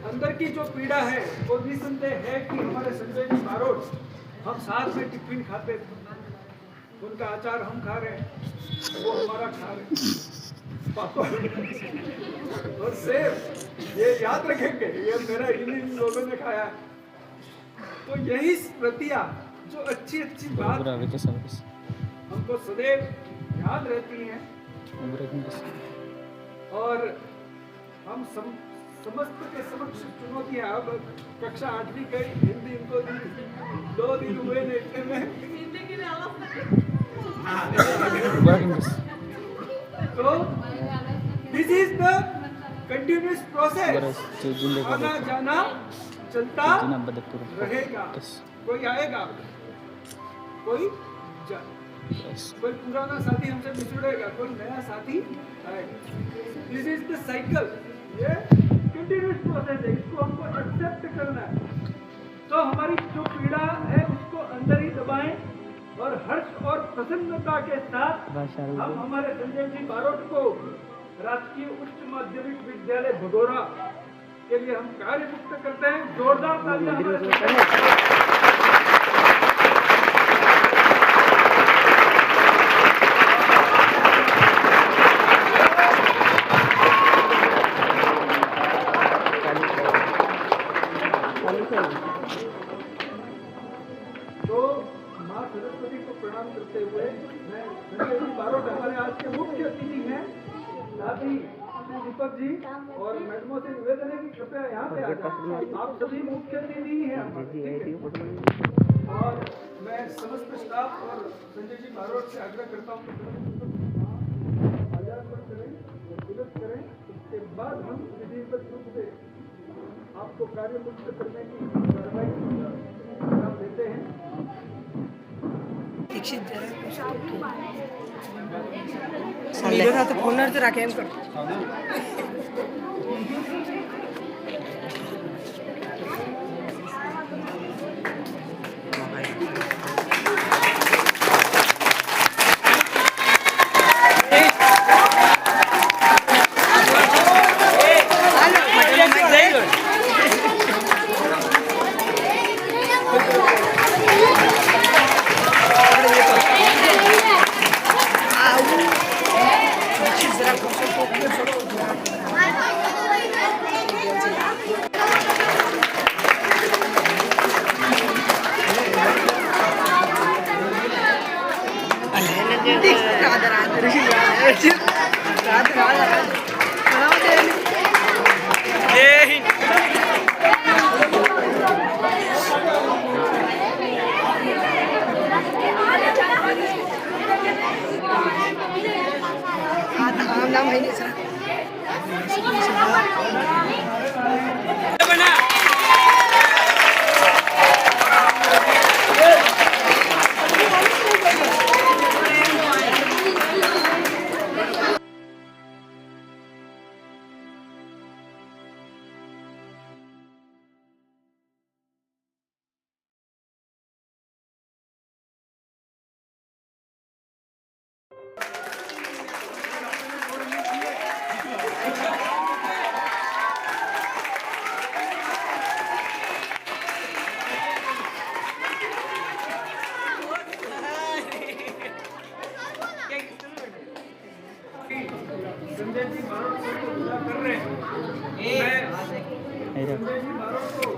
अंदर की जो पीड़ा है वो निसंदेह है कि हमारे संजय जी बारोट हम साथ में टिफिन खाते थे, उनका अचार हम खा रहे हैं, वो हमारा खा रहे हैं, पापा और सेब ये याद रखेंगे, ये मेरा इन लोगों ने खाया है। तो यही स्मृतियाँ जो अच्छी अच्छी बात हमको सदैव याद रहती हैं और हम समस्त के समक्ष चुनौतियाँ। अब कक्षा 8वीं गई, हिंदी इनको 2 दिन हुए देखने में, तो this is the continuous process, आना जाना चलता रहेगा। कोई आएगा, कोई कोई पुराना साथी हमसे बिछड़ेगा, कोई नया साथी आएगा। दिस इज द साइकिल, ये कंटिन्यूअस प्रोसेस है, इसको हमको एक्सेप्ट करना है। तो हमारी जो पीड़ा है उसको अंदर ही दबाएं और हर्ष और प्रसन्नता के साथ हम हमारे संजय जी बारोट को राजकीय उच्च माध्यमिक विद्यालय भगोरा के लिए हम कार्य मुक्त करते हैं। जोरदार तालियां हमारे तो माँ सरस्वती को प्रणाम करते हुए मैं संजय जी बारोट हमारे आज के मुख्य अतिथि हैं, साथ ही दीपक जी और मैडमों से निवेदन है कि कृपया यहाँ पे आ जाए, आप सभी मुख्य अतिथि हैं। और मैं समस्त स्टाफ और संजय जी बारोट से आग्रह करता हूँ करें, उसके बाद हम विधिवत रूप से आपको कार्य मुक्त करने की कार्रवाई देते हैं। मेरे साथ फोन से रखे हम कर नाम है नहीं सर संजय जी बारोट को पूजा कर रहे हैं। मैं संजय जी बारोट को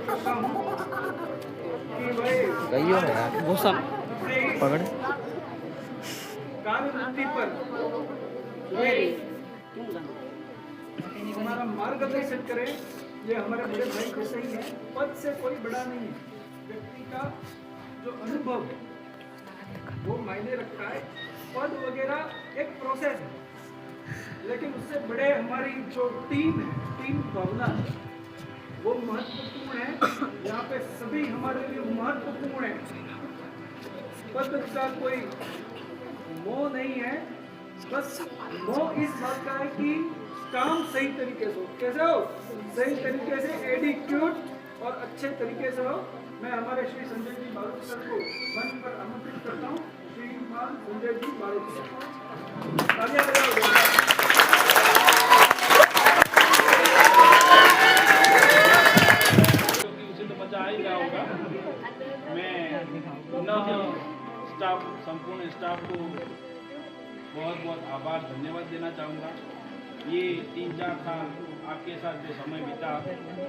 कहता हूँ कि भाई वो सब पकड़ कार्यवृत्ति पर हमारा मार्गदर्शन करें। ये हमारे बड़े भाई जैसे ही है, पद से कोई बड़ा नहीं है। व्यक्ति का जो अनुभव वो मायने रखता है, पद वगैरह एक प्रोसेस है, लेकिन उससे बड़े हमारी जो टीम है, टीम भावना वो महत्वपूर्ण है। यहाँ पे सभी हमारे लिए महत्वपूर्ण है। पद का कोई मोह नहीं है, बस मोह इस बात का है कि काम सही तरीके से हो। कैसे हो? सही तरीके से, एडिक्यूट और अच्छे तरीके से हो। मैं हमारे श्री संजय जी बारोट सर को मंच पर आमंत्रित करता हूँ। श्रीमान संजय जी बारोट सर, तालियां बजाओ। स्टाफ को बहुत बहुत आभार धन्यवाद देना चाहूँगा। ये 3-4 साल आपके साथ जो समय बीता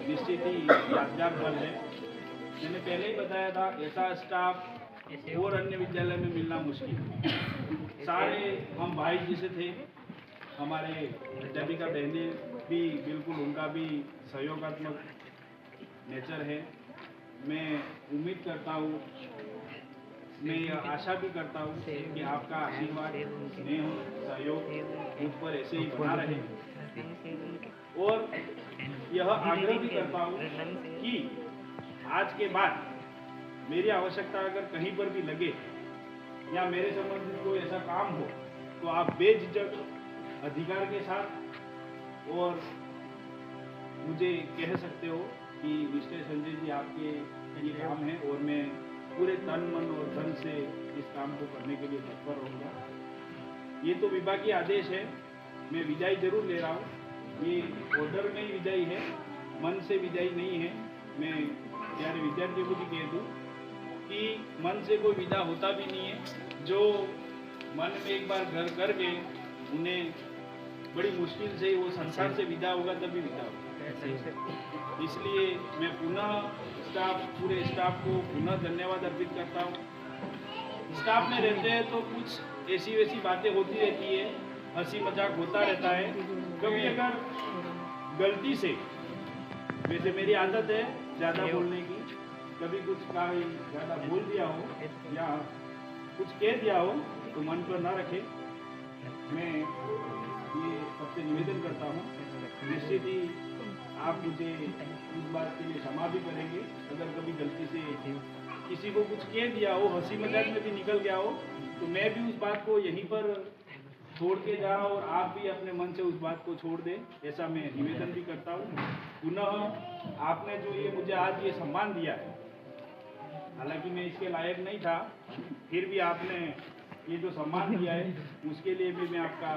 निश्चित ही यादगार पल है। मैंने पहले ही बताया था ऐसा स्टाफ और अन्य विद्यालय में मिलना मुश्किल है। सारे हम भाई जैसे थे, हमारे अध्यापिका बहनें भी बिल्कुल, उनका भी सहयोगात्मक नेचर है। मैं उम्मीद करता हूँ, मैं यह आशा भी करता हूँ कि आपका आशीर्वाद, स्नेह, सहयोग मुझ पर ऐसे ही बना रहे और यह आग्रह भी करता हूँ कि आज के बाद मेरी आवश्यकता अगर कहीं पर भी लगे या मेरे संबंधित कोई ऐसा काम हो तो आप बेझिझक अधिकार के साथ और मुझे कह सकते हो कि मिस्टर संजय जी आपके ये काम है और मैं पूरे तन मन और धन से इस काम को करने के लिए तत्पर रहूँगा। ये तो विभागीय आदेश है, मैं विदाई जरूर ले रहा हूँ। ये ऑर्डर में ही विदाई है, मन से विदाई नहीं है। मैं प्यारे विद्यार्थियों को भी कह दूँ कि मन से कोई विदा होता भी नहीं है। जो मन में एक बार घर कर गए उन्हें बड़ी मुश्किल से वो संसार से विदा होगा, तभी विदा होगा। इसलिए मैं पुनः पूरे स्टाफ को पुनः धन्यवाद अर्पित करता हूँ। स्टाफ में रहते हैं तो कुछ ऐसी वैसी बातें होती रहती है, हंसी मजाक होता रहता है। कभी अगर गलती से, वैसे मेरी आदत है ज़्यादा बोलने की, कभी कुछ का ज़्यादा बोल दिया हो या कुछ कह दिया हो तो मन पर ना रखे। मैं ये सबसे निवेदन करता हूँ। निश्चित ही आप मुझे इस बात के लिए क्षमा भी करेंगे अगर कभी गलती से किसी को कुछ कह दिया हो, हंसी मजाक में भी निकल गया हो, तो मैं भी उस बात को यहीं पर छोड़ के जा रहा हूँ और आप भी अपने मन से उस बात को छोड़ दें, ऐसा मैं निवेदन भी करता हूँ। पुनः आपने जो ये मुझे आज ये सम्मान दिया है, हालांकि मैं इसके लायक नहीं था, फिर भी आपने ये जो सम्मान दिया है उसके लिए भी मैं आपका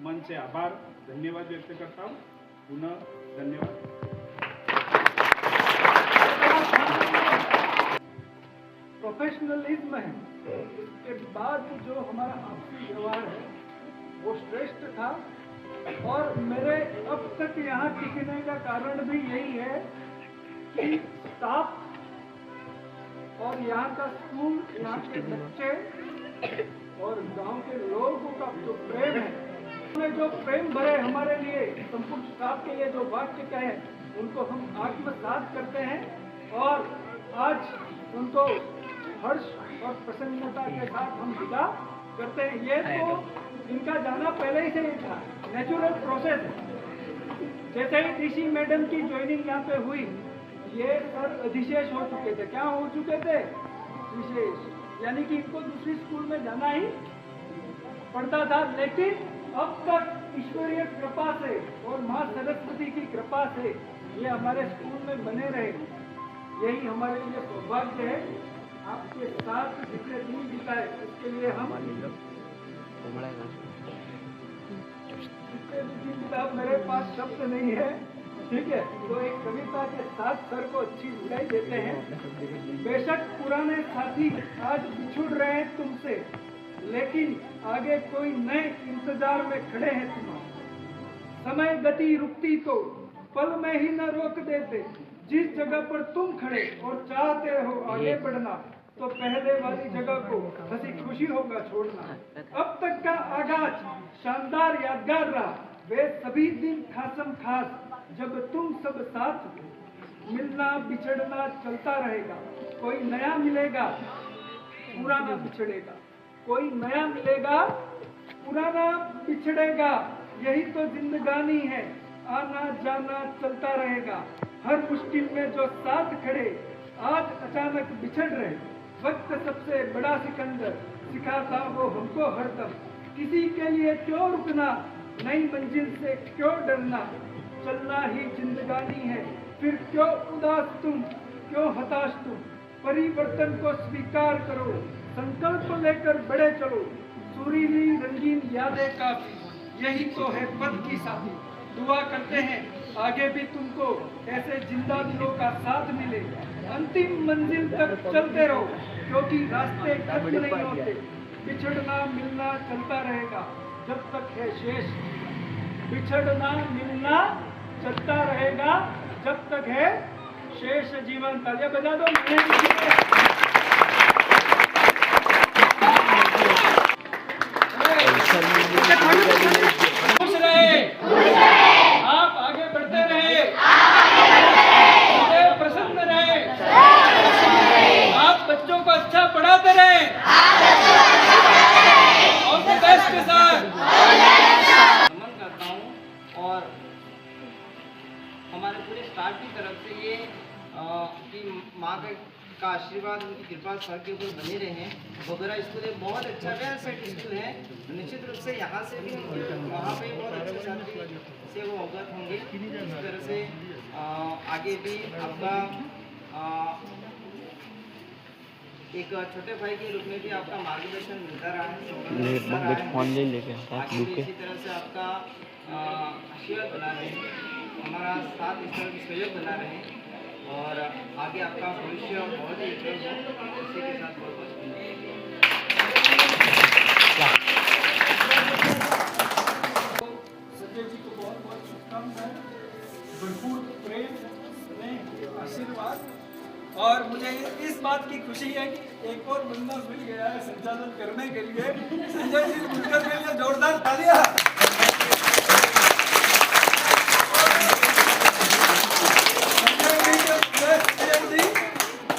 मन से आभार धन्यवाद व्यक्त करता हूँ। पुनः धन्यवाद। प्रोफेशनलिज्म है, इसके बाद जो हमारा आपसी व्यवहार है वो श्रेष्ठ था। और मेरे अब तक यहाँ टिकने का कारण भी यही है कि स्टाफ और यहाँ का स्कूल, यहाँ के बच्चे और गांव के लोगों का जो प्रेम है, उन्होंने जो प्रेम भरे हमारे लिए, संपूर्ण स्टाफ के लिए जो वाक्य कहे उनको हम आत्मसात करते हैं और आज उनको हर्ष और प्रसन्नता के साथ हम विदा करते हैं। ये तो इनका जाना पहले ही से ही था, नेचुरल प्रोसेस है। जैसे ही डीसी मैडम की ज्वाइनिंग यहाँ पे हुई, ये सर अधिशेष हो चुके थे। क्या हो चुके थे? विशेष, यानी कि इनको दूसरी स्कूल में जाना ही पड़ता था। लेकिन अब तक ईश्वरीय कृपा से और माँ सरस्वती की कृपा से ये हमारे स्कूल में बने रहे। यही हमारे लिए सौभाग्य है। आपके साथ जितने दिन बिताए उसके लिए हम मेरे पास शब्द नहीं है, ठीक है। तो एक कविता के साथ सर को अच्छी विदाई देते हैं। बेशक पुराने साथी आज बिछुड़ रहे हैं तुमसे, लेकिन आगे कोई नए इंतजार में खड़े हैं तुम्हारे। समय गति रुकती तो पल में ही न रोक देते। जिस जगह पर तुम खड़े और चाहते हो आगे बढ़ना, तो पहले वाली जगह को हंसी खुशी होगा छोड़ना। अब तक का आगाज शानदार यादगार रहा, वे सभी दिन खासम खास जब तुम सब साथ थे। मिलना बिछड़ना चलता रहेगा, कोई नया मिलेगा पुराना बिछड़ेगा, कोई नया मिलेगा पुराना बिछड़ेगा। यही तो जिंदगानी है, आना जाना चलता रहेगा। हर मुश्किल में जो साथ खड़े आज अचानक बिछड़ रहे। वक्त सबसे बड़ा सिकंदर, सिखाता वो हमको हरदम। किसी के लिए क्यों रुकना, नई मंजिल से क्यों डरना। चलना ही जिंदगानी है, फिर क्यों उदास तुम, क्यों हताश तुम। परिवर्तन को स्वीकार करो, संकल्प लेकर बढ़े चलो। सुरीली रंगीन यादें काफी, यही तो है पद की साथी। दुआ करते हैं आगे भी तुमको ऐसे जिंदा दिलों का साथ मिले। अंतिम मंजिल तक चलते रहो, क्योंकि रास्ते खत्म नहीं होते। बिछड़ना मिलना चलता रहेगा जब तक है शेष। बिछड़ना मिलना चलता रहेगा जब तक है शेष जीवन। तालियां बजा दो मैंने जी के लिए। खुश रहे, आप आगे बढ़ते रहे, हृदय प्रसन्न रहे, आप बच्चों को अच्छा पढ़ाते रहे, ऑल द बेस्ट के साथ नमन करता हूँ। और हमारे पूरे स्टाफ की तरफ से ये कि माँ का आशीर्वाद, उनकी कृपा सर के ऊपर बने रहे। वगैरह स्कूल एक बहुत अच्छा वेल सेट स्कूल है। निश्चित रूप से यहाँ से भी वहाँ पे बहुत अच्छे छात्र से वो अवगत होंगे। इस तरह से आगे भी आपका एक छोटे भाई के रूप में भी आपका मार्गदर्शन मिलता रहा है। फोन ले लेके आगे भी इसी तरह से आपका आशीर्वाद बना रहे, हमारा साथ इस तरह की सहयोग बना रहे और आगे आपका भविष्य बहुत ही उज्जवल हो। इसी के साथ बहुत बहुत सत्य जी को बहुत बहुत शुभकामनाएं, भरपूर प्रेम स्नेह आशीर्वाद। और मुझे इस बात की खुशी है कि एक और बंदा मिल गया है संचालन करने के लिए। संजय जी मिलकर के लिए जोरदार तालियां।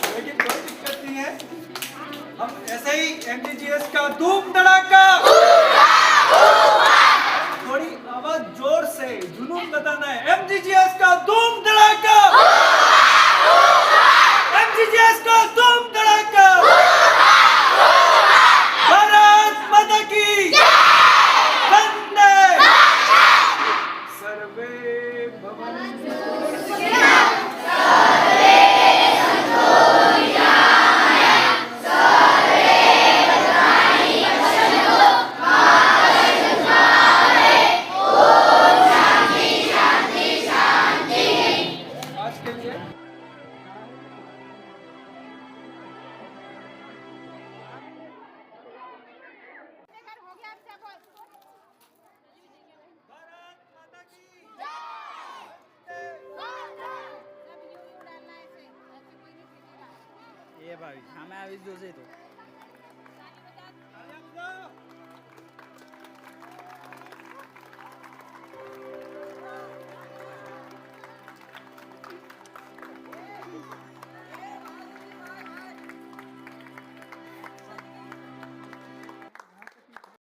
लेकिन कोई दिक्कत नहीं है, हम ऐसे ही एमजीजीएस का धूम धड़ाका, थोड़ी आवाज जोर से जुनून बताना है। एमजीजीएस का धूम धड़ाका, एमजीजीएस का धूम धड़ाका, भारत माता की वंदे, सर्वे भवन्तु आज के लिए એ ભાઈ સામે આવી જ જોશે તો